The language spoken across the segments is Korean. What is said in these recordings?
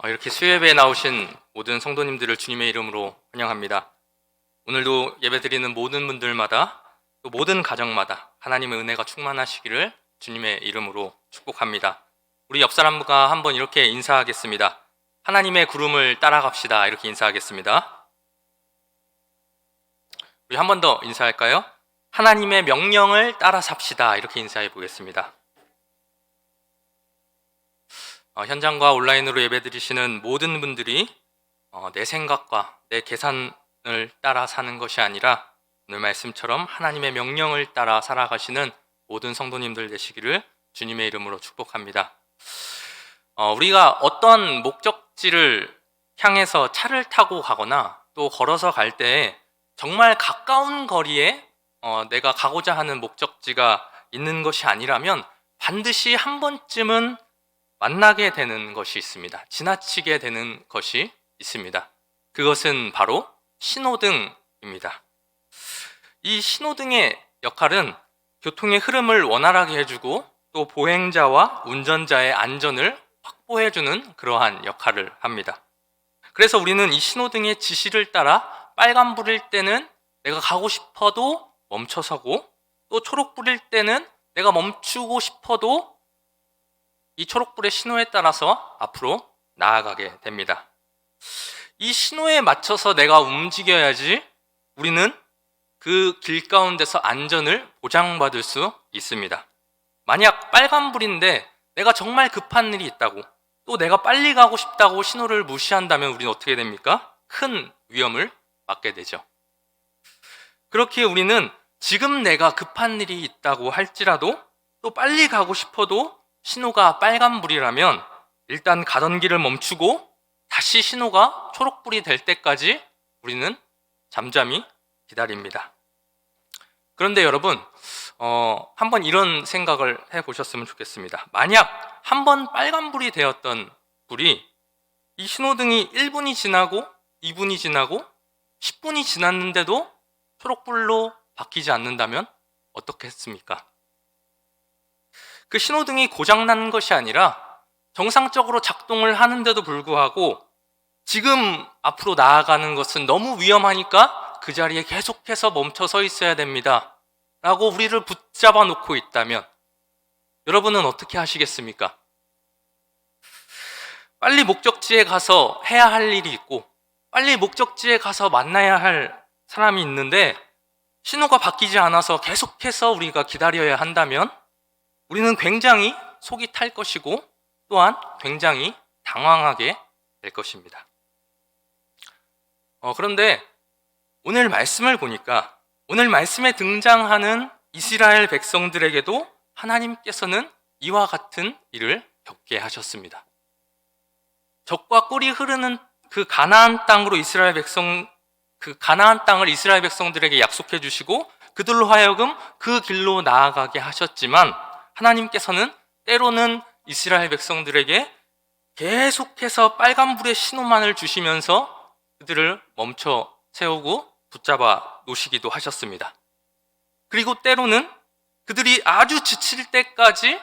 이렇게 수요예배에 나오신 모든 성도님들을 주님의 이름으로 환영합니다. 오늘도 예배드리는 모든 분들마다 또 모든 가정마다 하나님의 은혜가 충만하시기를 주님의 이름으로 축복합니다. 우리 옆 사람과 한번 이렇게 인사하겠습니다. 하나님의 구름을 따라갑시다. 이렇게 인사하겠습니다. 우리 한 번 더 인사할까요? 하나님의 명령을 따라 삽시다. 이렇게 인사해 보겠습니다. 현장과 온라인으로 예배드리시는 모든 분들이 내 생각과 내 계산을 따라 사는 것이 아니라 오늘 말씀처럼 하나님의 명령을 따라 살아가시는 모든 성도님들 되시기를 주님의 이름으로 축복합니다. 우리가 어떤 목적지를 향해서 차를 타고 가거나 또 걸어서 갈 때 정말 가까운 거리에 내가 가고자 하는 목적지가 있는 것이 아니라면 반드시 한 번쯤은 만나게 되는 것이 있습니다. 지나치게 되는 것이 있습니다. 그것은 바로 신호등입니다. 이 신호등의 역할은 교통의 흐름을 원활하게 해주고 또 보행자와 운전자의 안전을 확보해주는 그러한 역할을 합니다. 그래서 우리는 이 신호등의 지시를 따라 빨간불일 때는 내가 가고 싶어도 멈춰서고 또 초록불일 때는 내가 멈추고 싶어도 이 초록불의 신호에 따라서 앞으로 나아가게 됩니다. 이 신호에 맞춰서 내가 움직여야지 우리는 그 길 가운데서 안전을 보장받을 수 있습니다. 만약 빨간불인데 내가 정말 급한 일이 있다고 또 내가 빨리 가고 싶다고 신호를 무시한다면 우리는 어떻게 됩니까? 큰 위험을 맞게 되죠. 그렇게 우리는 지금 내가 급한 일이 있다고 할지라도 또 빨리 가고 싶어도 신호가 빨간불이라면 일단 가던 길을 멈추고 다시 신호가 초록불이 될 때까지 우리는 잠잠히 기다립니다. 그런데 여러분, 한번 이런 생각을 해보셨으면 좋겠습니다. 만약 한번 빨간불이 되었던 불이 이 신호등이 1분이 지나고 2분이 지나고 10분이 지났는데도 초록불로 바뀌지 않는다면 어떻겠습니까? 그 신호등이 고장난 것이 아니라 정상적으로 작동을 하는데도 불구하고 지금 앞으로 나아가는 것은 너무 위험하니까 그 자리에 계속해서 멈춰 서 있어야 됩니다 라고 우리를 붙잡아 놓고 있다면 여러분은 어떻게 하시겠습니까? 빨리 목적지에 가서 해야 할 일이 있고 빨리 목적지에 가서 만나야 할 사람이 있는데 신호가 바뀌지 않아서 계속해서 우리가 기다려야 한다면 우리는 굉장히 속이 탈 것이고 또한 굉장히 당황하게 될 것입니다. 그런데 오늘 말씀을 보니까 오늘 말씀에 등장하는 이스라엘 백성들에게도 하나님께서는 이와 같은 일을 겪게 하셨습니다. 젖과 꿀이 흐르는 그 가나안 땅으로 그 가나안 땅을 이스라엘 백성들에게 약속해 주시고 그들로 하여금 그 길로 나아가게 하셨지만 하나님께서는 때로는 이스라엘 백성들에게 계속해서 빨간불의 신호만을 주시면서 그들을 멈춰 세우고 붙잡아 놓으시기도 하셨습니다. 그리고 때로는 그들이 아주 지칠 때까지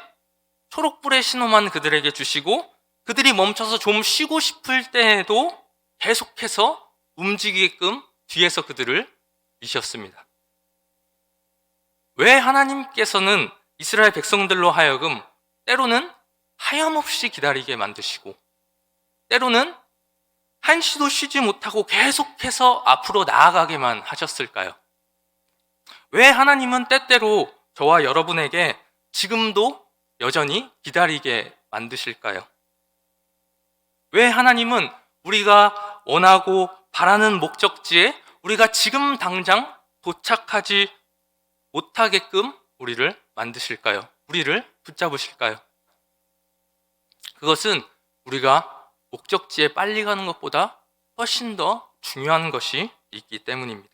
초록불의 신호만 그들에게 주시고 그들이 멈춰서 좀 쉬고 싶을 때에도 계속해서 움직이게끔 뒤에서 그들을 미셨습니다. 왜 하나님께서는 이스라엘 백성들로 하여금 때로는 하염없이 기다리게 만드시고 때로는 한시도 쉬지 못하고 계속해서 앞으로 나아가게만 하셨을까요? 왜 하나님은 때때로 저와 여러분에게 지금도 여전히 기다리게 만드실까요? 왜 하나님은 우리가 원하고 바라는 목적지에 우리가 지금 당장 도착하지 못하게끔 우리를 만드실까요? 우리를 붙잡으실까요? 그것은 우리가 목적지에 빨리 가는 것보다 훨씬 더 중요한 것이 있기 때문입니다.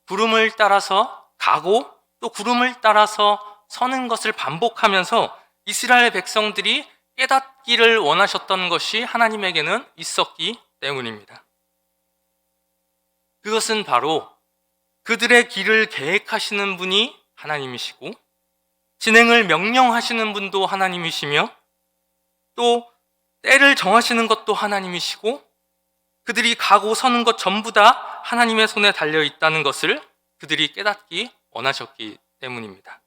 구름을 따라서 가고 또 구름을 따라서 서는 것을 반복하면서 이스라엘 백성들이 깨닫기를 원하셨던 것이 하나님에게는 있었기 때문입니다. 그것은 바로 그들의 길을 계획하시는 분이 하나님이시고 진행을 명령하시는 분도 하나님이시며 또 때를 정하시는 것도 하나님이시고 그들이 가고 서는 것 전부 다 하나님의 손에 달려 있다는 것을 그들이 깨닫기 원하셨기 때문입니다.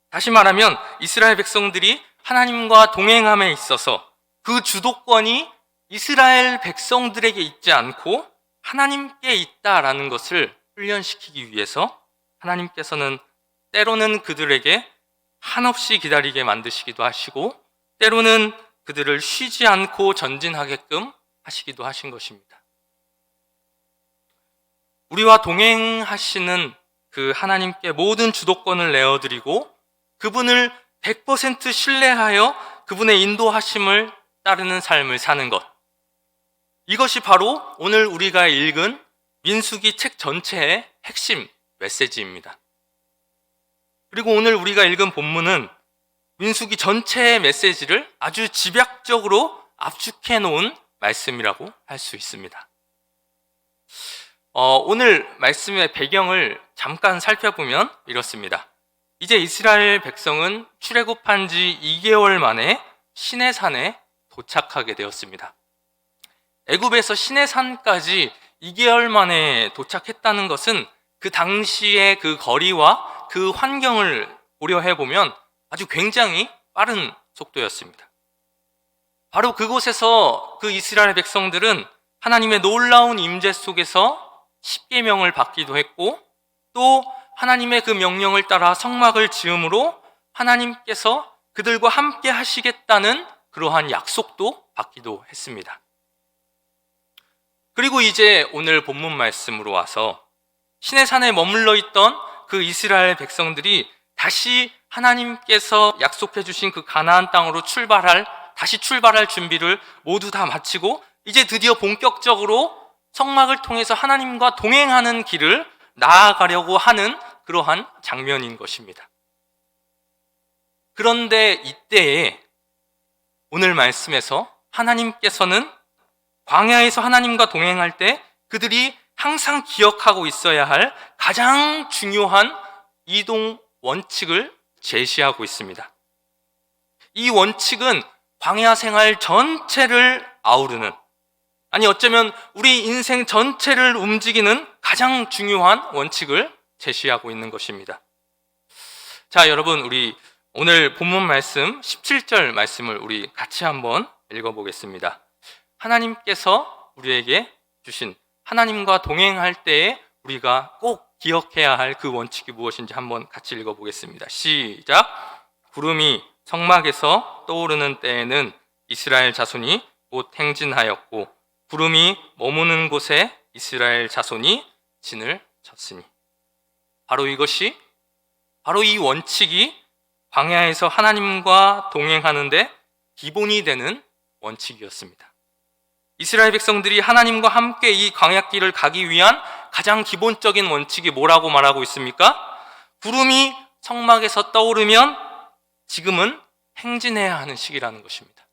다시 말하면 이스라엘 백성들이 하나님과 동행함에 있어서 그 주도권이 이스라엘 백성들에게 있지 않고 하나님께 있다라는 것을 훈련시키기 위해서 하나님께서는 때로는 그들에게 한없이 기다리게 만드시기도 하시고 때로는 그들을 쉬지 않고 전진하게끔 하시기도 하신 것입니다. 우리와 동행하시는 그 하나님께 모든 주도권을 내어드리고 그분을 100% 신뢰하여 그분의 인도하심을 따르는 삶을 사는 것, 이것이 바로 오늘 우리가 읽은 민수기 책 전체의 핵심 메시지입니다. 그리고 오늘 우리가 읽은 본문은 민수기 전체의 메시지를 아주 집약적으로 압축해 놓은 말씀이라고 할 수 있습니다. 오늘 말씀의 배경을 잠깐 살펴보면 이렇습니다. 이제 이스라엘 백성은 출애굽한 지 2개월 만에 시내산에 도착하게 되었습니다. 애굽에서 시내산까지 2개월 만에 도착했다는 것은 그 당시의 그 거리와 그 환경을 고려해 보면 아주 굉장히 빠른 속도였습니다. 바로 그곳에서 그 이스라엘 백성들은 하나님의 놀라운 임재 속에서 십계명을 받기도 했고 또 하나님의 그 명령을 따라 성막을 지음으로 하나님께서 그들과 함께 하시겠다는 그러한 약속도 받기도 했습니다. 그리고 이제 오늘 본문 말씀으로 와서 시내산에 머물러 있던 그 이스라엘 백성들이 다시 하나님께서 약속해 주신 그 가나안 땅으로 다시 출발할 준비를 모두 다 마치고 이제 드디어 본격적으로 성막을 통해서 하나님과 동행하는 길을 나아가려고 하는 그러한 장면인 것입니다. 그런데 이때에 오늘 말씀에서 하나님께서는 광야에서 하나님과 동행할 때 그들이 항상 기억하고 있어야 할 가장 중요한 이동 원칙을 제시하고 있습니다. 이 원칙은 광야 생활 전체를 아우르는, 아니 어쩌면 우리 인생 전체를 움직이는 가장 중요한 원칙을 제시하고 있는 것입니다. 자, 여러분, 우리 오늘 본문 말씀 17절 말씀을 우리 같이 한번 읽어보겠습니다. 하나님께서 우리에게 주신 하나님과 동행할 때에 우리가 꼭 기억해야 할 그 원칙이 무엇인지 한번 같이 읽어보겠습니다. 시작! 구름이 성막에서 떠오르는 때에는 이스라엘 자손이 곧 행진하였고 구름이 머무는 곳에 이스라엘 자손이 진을 쳤으니. 바로 이 원칙이 광야에서 하나님과 동행하는데 기본이 되는 원칙이었습니다. 이스라엘 백성들이 하나님과 함께 이 광야길을 가기 위한 가장 기본적인 원칙이 뭐라고 말하고 있습니까? 구름이 성막에서 떠오르면 지금은 행진해야 하는 시기라는 것입니다.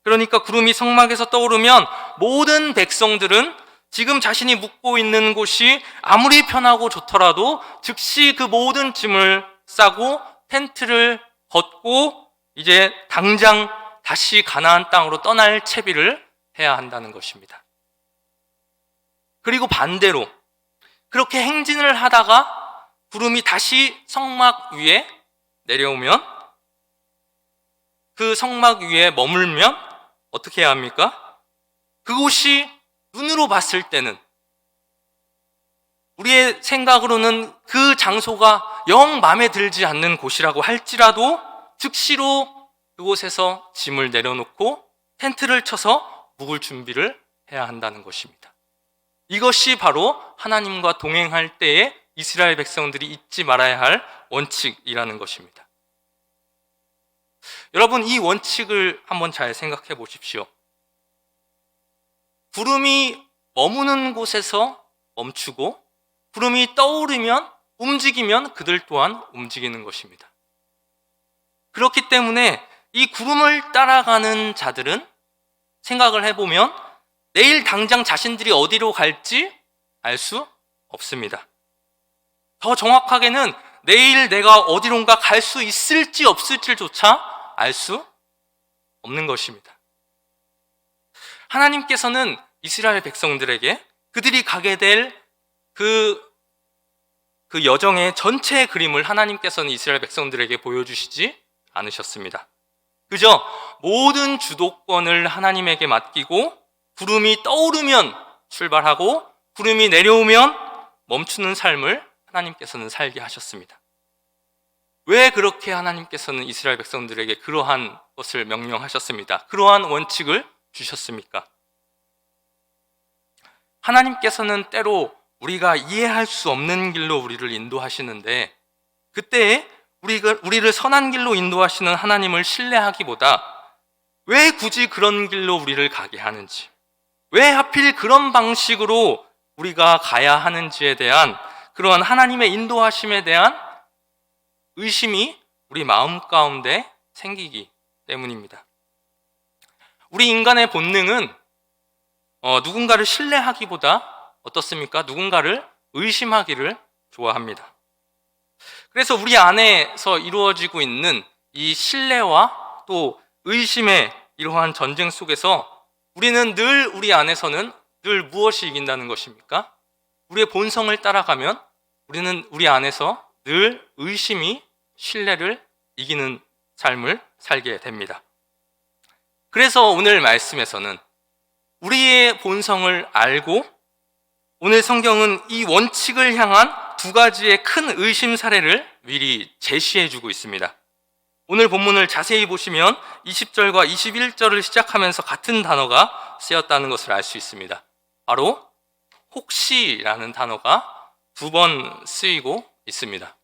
그러니까 구름이 성막에서 떠오르면 모든 백성들은 지금 자신이 묵고 있는 곳이 아무리 편하고 좋더라도 즉시 그 모든 짐을 싸고 텐트를 걷고 이제 당장 다시 가나안 땅으로 떠날 채비를 해야 한다는 것입니다. 그리고 반대로 그렇게 행진을 하다가 구름이 다시 성막 위에 내려오면 그 성막 위에 머물면 어떻게 해야 합니까? 그곳이 눈으로 봤을 때는 우리의 생각으로는 그 장소가 영 마음에 들지 않는 곳이라고 할지라도 즉시로 그곳에서 짐을 내려놓고 텐트를 쳐서 묵을 준비를 해야 한다는 것입니다. 이것이 바로 하나님과 동행할 때에 이스라엘 백성들이 잊지 말아야 할 원칙이라는 것입니다. 여러분, 이 원칙을 한번 잘 생각해 보십시오. 구름이 머무는 곳에서 멈추고 구름이 떠오르면 움직이면 그들 또한 움직이는 것입니다. 그렇기 때문에 이 구름을 따라가는 자들은 생각을 해보면 내일 당장 자신들이 어디로 갈지 알 수 없습니다. 더 정확하게는 내일 내가 어디론가 갈 수 있을지 없을지조차 알 수 없는 것입니다. 하나님께서는 이스라엘 백성들에게 그들이 가게 될 그 여정의 전체 그림을 하나님께서는 이스라엘 백성들에게 보여주시지 않으셨습니다. 그저 모든 주도권을 하나님에게 맡기고 구름이 떠오르면 출발하고 구름이 내려오면 멈추는 삶을 하나님께서는 살게 하셨습니다. 왜 그렇게 하나님께서는 이스라엘 백성들에게 그러한 것을 명령하셨습니다. 그러한 원칙을 주셨습니까? 하나님께서는 때로 우리가 이해할 수 없는 길로 우리를 인도하시는데, 그때 우리를 선한 길로 인도하시는 하나님을 신뢰하기보다 왜 굳이 그런 길로 우리를 가게 하는지, 왜 하필 그런 방식으로 우리가 가야 하는지에 대한 그러한 하나님의 인도하심에 대한 의심이 우리 마음 가운데 생기기 때문입니다. 우리 인간의 본능은 누군가를 신뢰하기보다 어떻습니까? 누군가를 의심하기를 좋아합니다. 그래서 우리 안에서 이루어지고 있는 이 신뢰와 또 의심의 이러한 전쟁 속에서 우리는 늘 우리 안에서는 늘 무엇이 이긴다는 것입니까? 우리의 본성을 따라가면 우리는 우리 안에서 늘 의심이 신뢰를 이기는 삶을 살게 됩니다. 그래서 오늘 말씀에서는 우리의 본성을 알고 오늘 성경은 이 원칙을 향한 두 가지의 큰 의심 사례를 미리 제시해주고 있습니다. 오늘 본문을 자세히 보시면 20절과 21절을 시작하면서 같은 단어가 쓰였다는 것을 알 수 있습니다. 바로 혹시라는 단어가 두 번 쓰이고 있습니다.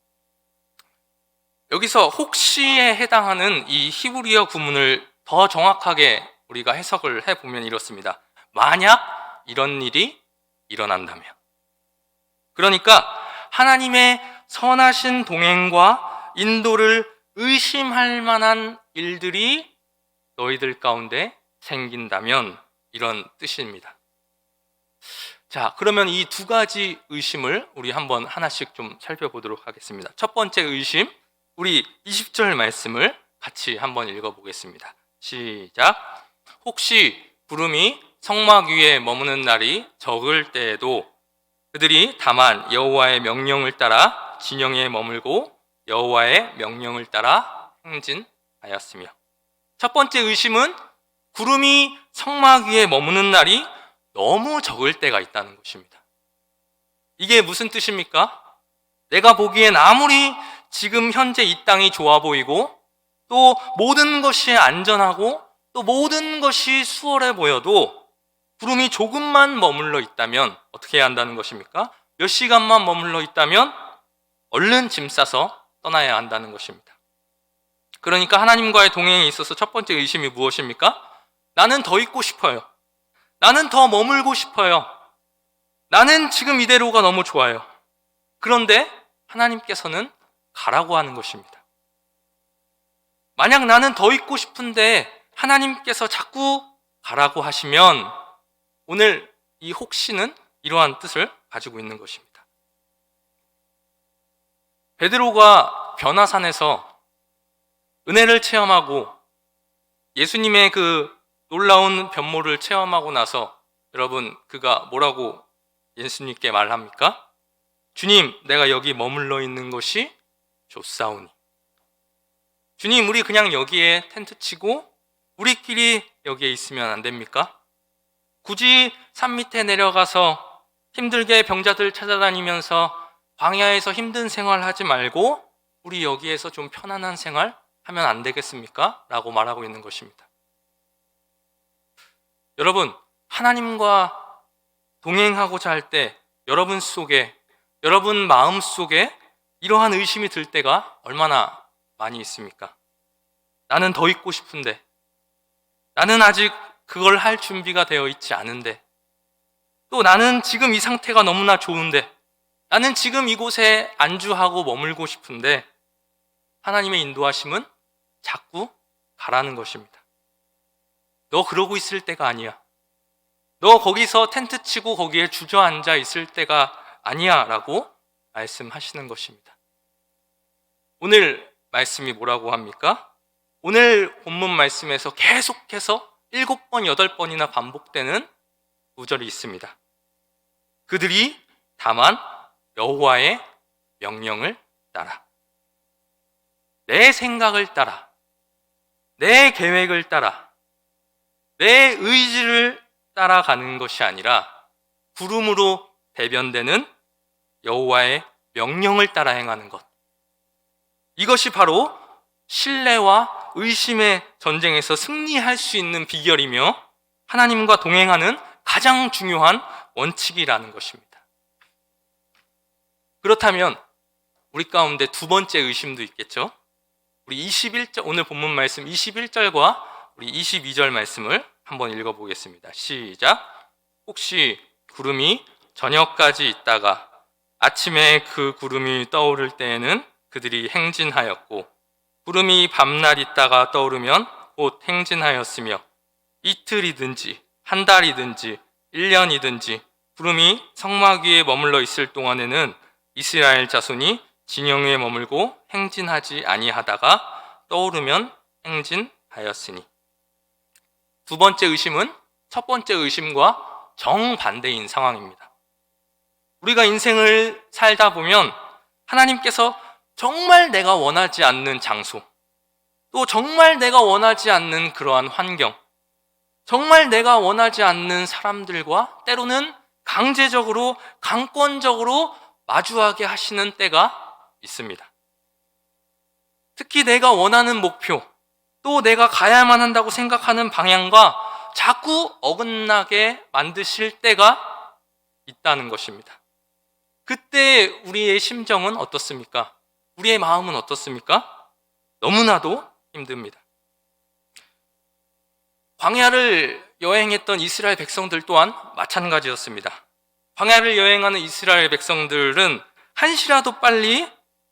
여기서 혹시에 해당하는 이 히브리어 구문을 더 정확하게 우리가 해석을 해보면 이렇습니다. 만약 이런 일이 일어난다면. 그러니까 하나님의 선하신 동행과 인도를 의심할 만한 일들이 너희들 가운데 생긴다면, 이런 뜻입니다. 자, 그러면 이 두 가지 의심을 우리 한번 하나씩 좀 살펴보도록 하겠습니다. 첫 번째 의심, 우리 20절 말씀을 같이 한번 읽어보겠습니다. 시작. 혹시 구름이 성막 위에 머무는 날이 적을 때에도 그들이 다만 여호와의 명령을 따라 진영에 머물고 여호와의 명령을 따라 행진하였으며. 첫 번째 의심은 구름이 성막 위에 머무는 날이 너무 적을 때가 있다는 것입니다. 이게 무슨 뜻입니까? 내가 보기엔 아무리 지금 현재 이 땅이 좋아 보이고 또 모든 것이 안전하고 또 모든 것이 수월해 보여도 구름이 조금만 머물러 있다면 어떻게 해야 한다는 것입니까? 몇 시간만 머물러 있다면 얼른 짐 싸서 떠나야 한다는 것입니다. 그러니까 하나님과의 동행에 있어서 첫 번째 의심이 무엇입니까? 나는 더 있고 싶어요. 나는 더 머물고 싶어요. 나는 지금 이대로가 너무 좋아요. 그런데 하나님께서는 가라고 하는 것입니다. 만약 나는 더 있고 싶은데 하나님께서 자꾸 가라고 하시면 오늘 이 혹시는 이러한 뜻을 가지고 있는 것입니다. 베드로가 변화산에서 은혜를 체험하고 예수님의 그 놀라운 변모를 체험하고 나서 여러분 그가 뭐라고 예수님께 말합니까? 주님, 내가 여기 머물러 있는 것이 좋사오니. 주님, 우리 그냥 여기에 텐트 치고 우리끼리 여기에 있으면 안 됩니까? 굳이 산 밑에 내려가서 힘들게 병자들 찾아다니면서 광야에서 힘든 생활 하지 말고 우리 여기에서 좀 편안한 생활 하면 안 되겠습니까? 라고 말하고 있는 것입니다. 여러분, 하나님과 동행하고자 할 때 여러분 속에, 여러분 마음 속에 이러한 의심이 들 때가 얼마나 많이 있습니까? 나는 더 있고 싶은데, 나는 아직 그걸 할 준비가 되어 있지 않은데, 또 나는 지금 이 상태가 너무나 좋은데, 나는 지금 이곳에 안주하고 머물고 싶은데, 하나님의 인도하심은 자꾸 가라는 것입니다. 너 그러고 있을 때가 아니야. 너 거기서 텐트 치고 거기에 주저앉아 있을 때가 아니야 라고 말씀하시는 것입니다. 오늘 말씀이 뭐라고 합니까? 오늘 본문 말씀에서 계속해서 7번, 8번이나 반복되는 구절이 있습니다. 그들이 다만 여호와의 명령을 따라, 내 생각을 따라, 내 계획을 따라, 내 의지를 따라가는 것이 아니라 구름으로 대변되는 여호와의 명령을 따라 행하는 것. 이것이 바로 신뢰와 의심의 전쟁에서 승리할 수 있는 비결이며 하나님과 동행하는 가장 중요한 원칙이라는 것입니다. 그렇다면 우리 가운데 두 번째 의심도 있겠죠? 우리 21절, 오늘 본문 말씀 21절과 우리 22절 말씀을 한번 읽어보겠습니다. 시작. 혹시 구름이 저녁까지 있다가 아침에 그 구름이 떠오를 때에는 그들이 행진하였고, 구름이 밤낮 있다가 떠오르면 곧 행진하였으며, 이틀이든지 한 달이든지 1년이든지 구름이 성막 위에 머물러 있을 동안에는 이스라엘 자손이 진영 위에 머물고 행진하지 아니하다가 떠오르면 행진하였으니. 두 번째 의심은 첫 번째 의심과 정반대인 상황입니다. 우리가 인생을 살다 보면 하나님께서 정말 내가 원하지 않는 장소, 또 정말 내가 원하지 않는 그러한 환경, 정말 내가 원하지 않는 사람들과 때로는 강제적으로, 강권적으로 마주하게 하시는 때가 있습니다. 특히 내가 원하는 목표, 또 내가 가야만 한다고 생각하는 방향과 자꾸 어긋나게 만드실 때가 있다는 것입니다. 그때 우리의 심정은 어떻습니까? 우리의 마음은 어떻습니까? 너무나도 힘듭니다. 광야를 여행했던 이스라엘 백성들 또한 마찬가지였습니다. 광야를 여행하는 이스라엘 백성들은 한시라도 빨리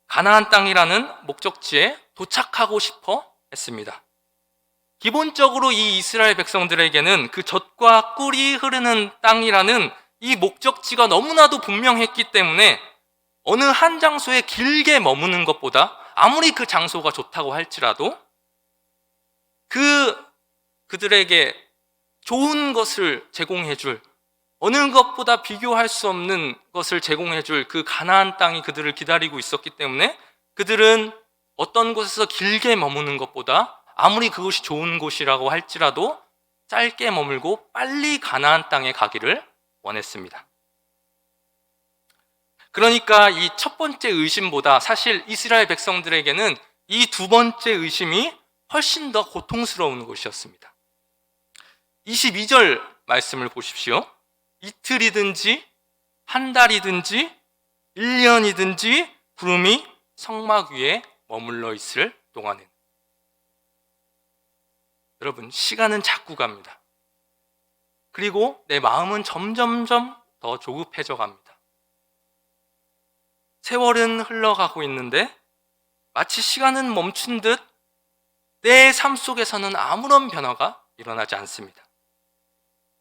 가나안 땅이라는 목적지에 도착하고 싶어 했습니다. 기본적으로 이 이스라엘 백성들에게는 그 젖과 꿀이 흐르는 땅이라는 이 목적지가 너무나도 분명했기 때문에 어느 한 장소에 길게 머무는 것보다, 아무리 그 장소가 좋다고 할지라도 그들에게 좋은 것을 제공해줄, 어느 것보다 비교할 수 없는 것을 제공해줄 그 가나안 땅이 그들을 기다리고 있었기 때문에 그들은 어떤 곳에서 길게 머무는 것보다, 아무리 그곳이 좋은 곳이라고 할지라도 짧게 머물고 빨리 가나안 땅에 가기를 원했습니다. 그러니까 이 첫 번째 의심보다 사실 이스라엘 백성들에게는 이 두 번째 의심이 훨씬 더 고통스러운 것이었습니다. 22절 말씀을 보십시오. 이틀이든지 한 달이든지 1년이든지 구름이 성막 위에 머물러 있을 동안에는. 여러분, 시간은 자꾸 갑니다. 그리고 내 마음은 점점점 더 조급해져 갑니다. 세월은 흘러가고 있는데 마치 시간은 멈춘 듯 내 삶 속에서는 아무런 변화가 일어나지 않습니다.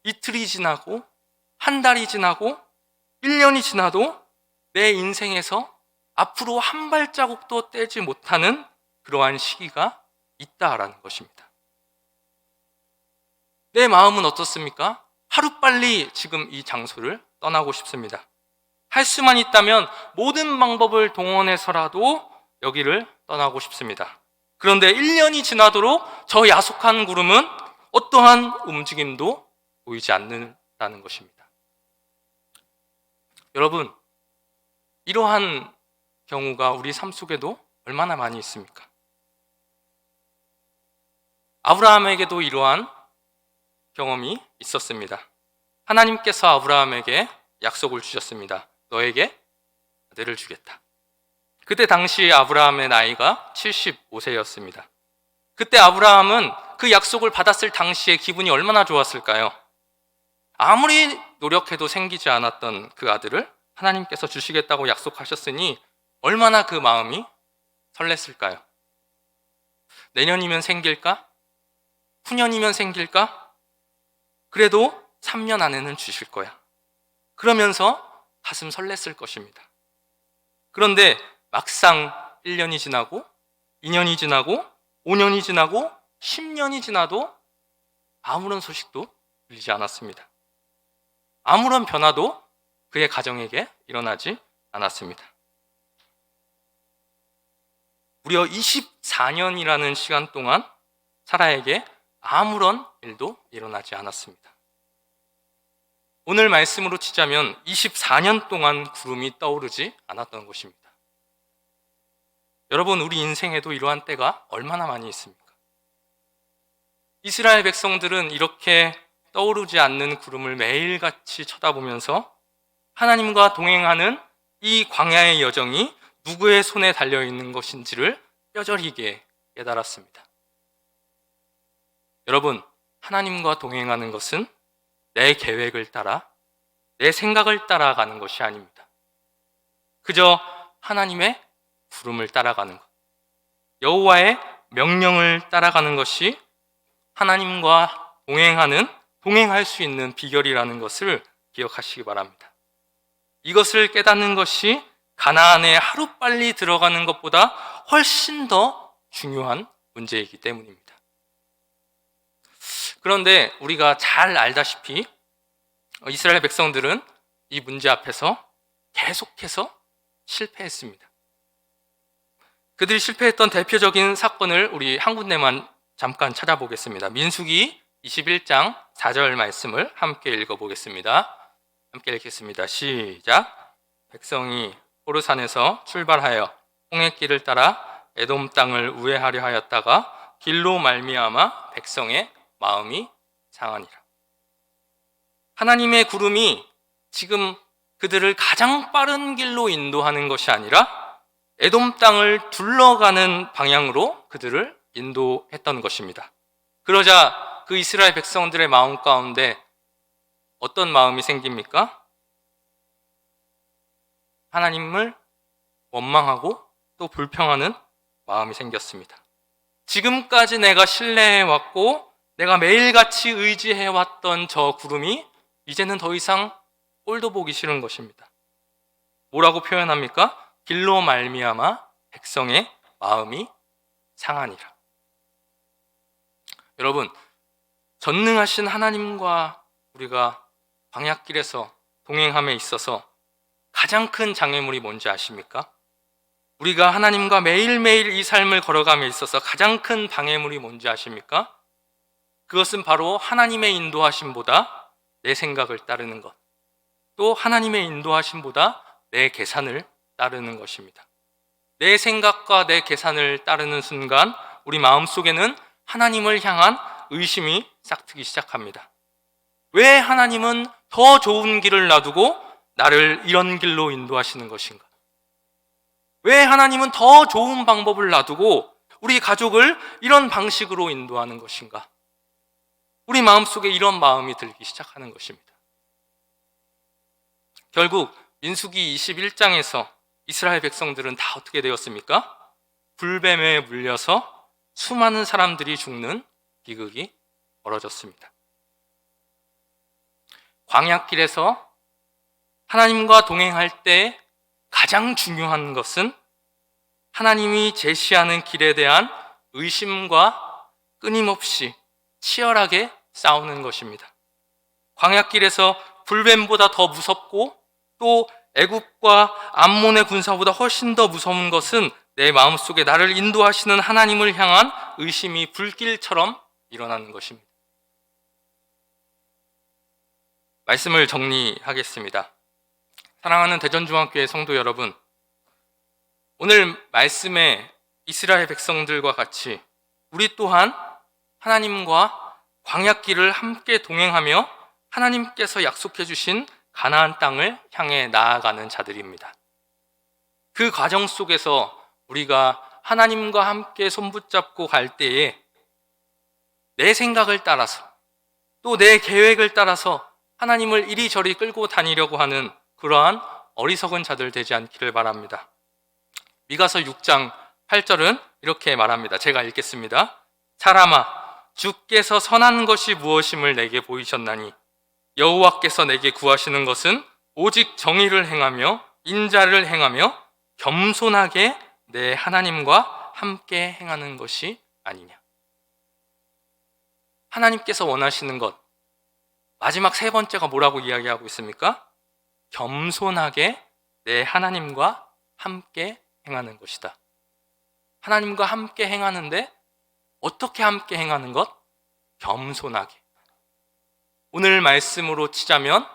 이틀이 지나고 한 달이 지나고 1년이 지나도 내 인생에서 앞으로 한 발자국도 떼지 못하는 그러한 시기가 있다라는 것입니다. 내 마음은 어떻습니까? 하루빨리 지금 이 장소를 떠나고 싶습니다. 할 수만 있다면 모든 방법을 동원해서라도 여기를 떠나고 싶습니다. 그런데 1년이 지나도록 저 야속한 구름은 어떠한 움직임도 보이지 않는다는 것입니다. 여러분, 이러한 경우가 우리 삶 속에도 얼마나 많이 있습니까? 아브라함에게도 이러한 경험이 있었습니다. 하나님께서 아브라함에게 약속을 주셨습니다. 너에게 아들을 주겠다. 그때 당시 아브라함의 나이가 75세였습니다. 그때 아브라함은 그 약속을 받았을 당시에 기분이 얼마나 좋았을까요? 아무리 노력해도 생기지 않았던 그 아들을 하나님께서 주시겠다고 약속하셨으니 얼마나 그 마음이 설렜을까요? 내년이면 생길까? 후년이면 생길까? 그래도 3년 안에는 주실 거야. 그러면서 가슴 설렜을 것입니다. 그런데 막상 1년이 지나고 2년이 지나고 5년이 지나고 10년이 지나도 아무런 소식도 들리지 않았습니다. 아무런 변화도 그의 가정에게 일어나지 않았습니다. 무려 24년이라는 시간 동안 사라에게 아무런 일도 일어나지 않았습니다. 오늘 말씀으로 치자면 24년 동안 구름이 떠오르지 않았던 것입니다. 여러분, 우리 인생에도 이러한 때가 얼마나 많이 있습니까? 이스라엘 백성들은 이렇게 떠오르지 않는 구름을 매일같이 쳐다보면서 하나님과 동행하는 이 광야의 여정이 누구의 손에 달려있는 것인지를 뼈저리게 깨달았습니다. 여러분, 하나님과 동행하는 것은 내 계획을 따라, 내 생각을 따라가는 것이 아닙니다. 그저 하나님의 구름을 따라가는 것, 여호와의 명령을 따라가는 것이 하나님과 동행할 수 있는 비결이라는 것을 기억하시기 바랍니다. 이것을 깨닫는 것이 가나안에 하루빨리 들어가는 것보다 훨씬 더 중요한 문제이기 때문입니다. 그런데 우리가 잘 알다시피 이스라엘 백성들은 이 문제 앞에서 계속해서 실패했습니다. 그들이 실패했던 대표적인 사건을 우리 한 군데만 잠깐 찾아보겠습니다. 민수기 21장 4절 말씀을 함께 읽어보겠습니다. 함께 읽겠습니다. 시작. 백성이 호르산에서 출발하여 홍해길을 따라 에돔 땅을 우회하려 하였다가 길로 말미암아 백성의 마음이 상하니라. 하나님의 구름이 지금 그들을 가장 빠른 길로 인도하는 것이 아니라 에돔 땅을 둘러가는 방향으로 그들을 인도했던 것입니다. 그러자 그 이스라엘 백성들의 마음 가운데 어떤 마음이 생깁니까? 하나님을 원망하고 또 불평하는 마음이 생겼습니다. 지금까지 내가 신뢰해왔고 내가 매일같이 의지해왔던 저 구름이 이제는 더 이상 꼴도 보기 싫은 것입니다. 뭐라고 표현합니까? 길로 말미암아 백성의 마음이 상하니라. 여러분, 전능하신 하나님과 우리가 광야길에서 동행함에 있어서 가장 큰 장애물이 뭔지 아십니까? 우리가 하나님과 매일매일 이 삶을 걸어감에 있어서 가장 큰 방해물이 뭔지 아십니까? 그것은 바로 하나님의 인도하심보다 내 생각을 따르는 것, 또 하나님의 인도하심보다 내 계산을 따르는 것입니다. 내 생각과 내 계산을 따르는 순간 우리 마음속에는 하나님을 향한 의심이 싹트기 시작합니다. 왜 하나님은 더 좋은 길을 놔두고 나를 이런 길로 인도하시는 것인가? 왜 하나님은 더 좋은 방법을 놔두고 우리 가족을 이런 방식으로 인도하는 것인가? 우리 마음속에 이런 마음이 들기 시작하는 것입니다. 결국 민수기 21장에서 이스라엘 백성들은 다 어떻게 되었습니까? 불뱀에 물려서 수많은 사람들이 죽는 비극이 벌어졌습니다. 광야길에서 하나님과 동행할 때 가장 중요한 것은 하나님이 제시하는 길에 대한 의심과 끊임없이 치열하게 싸우는 것입니다. 광야길에서 불뱀보다 더 무섭고 또 애굽과 암몬의 군사보다 훨씬 더 무서운 것은 내 마음속에 나를 인도하시는 하나님을 향한 의심이 불길처럼 일어나는 것입니다. 말씀을 정리하겠습니다. 사랑하는 대전중앙교회 성도 여러분, 오늘 말씀에 이스라엘 백성들과 같이 우리 또한 하나님과 광야길을 함께 동행하며 하나님께서 약속해 주신 가나안 땅을 향해 나아가는 자들입니다. 그 과정 속에서 우리가 하나님과 함께 손붙잡고 갈 때에 내 생각을 따라서 또 내 계획을 따라서 하나님을 이리저리 끌고 다니려고 하는 그러한 어리석은 자들 되지 않기를 바랍니다. 미가서 6장 8절은 이렇게 말합니다. 제가 읽겠습니다. 사람아, 주께서 선한 것이 무엇임을 내게 보이셨나니 여호와께서 내게 구하시는 것은 오직 정의를 행하며 인자를 행하며 겸손하게 내 하나님과 함께 행하는 것이 아니냐. 하나님께서 원하시는 것, 마지막 세 번째가 뭐라고 이야기하고 있습니까? 겸손하게 내 하나님과 함께 행하는 것이다. 하나님과 함께 행하는데 어떻게 함께 행하는 것? 겸손하게. 오늘 말씀으로 치자면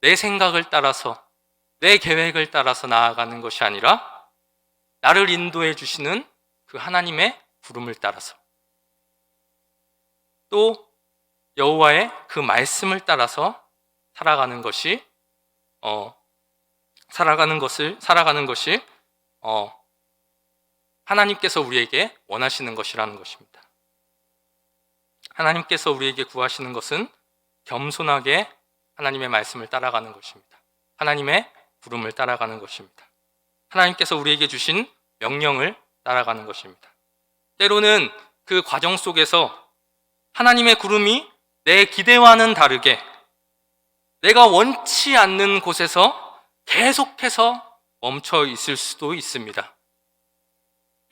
내 생각을 따라서, 내 계획을 따라서 나아가는 것이 아니라 나를 인도해 주시는 그 하나님의 부름을 따라서, 또 여호와의 그 말씀을 따라서 살아가는 것이 하나님께서 우리에게 원하시는 것이라는 것입니다. 하나님께서 우리에게 구하시는 것은 겸손하게 하나님의 말씀을 따라가는 것입니다. 하나님의 부름을 따라가는 것입니다. 하나님께서 우리에게 주신 명령을 따라가는 것입니다. 때로는 그 과정 속에서 하나님의 구름이 내 기대와는 다르게 내가 원치 않는 곳에서 계속해서 멈춰 있을 수도 있습니다.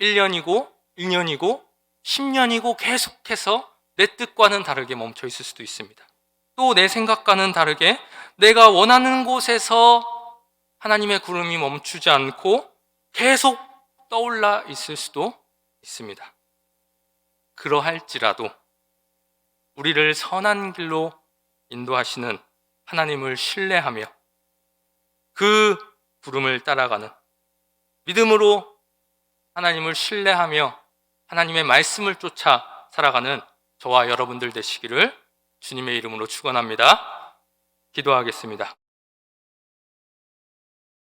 1년이고 2년이고 10년이고 계속해서 내 뜻과는 다르게 멈춰 있을 수도 있습니다. 또 내 생각과는 다르게 내가 원하는 곳에서 하나님의 구름이 멈추지 않고 계속 떠올라 있을 수도 있습니다. 그러할지라도 우리를 선한 길로 인도하시는 하나님을 신뢰하며 그 부름을 따라가는, 믿음으로 하나님을 신뢰하며 하나님의 말씀을 쫓아 살아가는 저와 여러분들 되시기를 주님의 이름으로 축원합니다. 기도하겠습니다.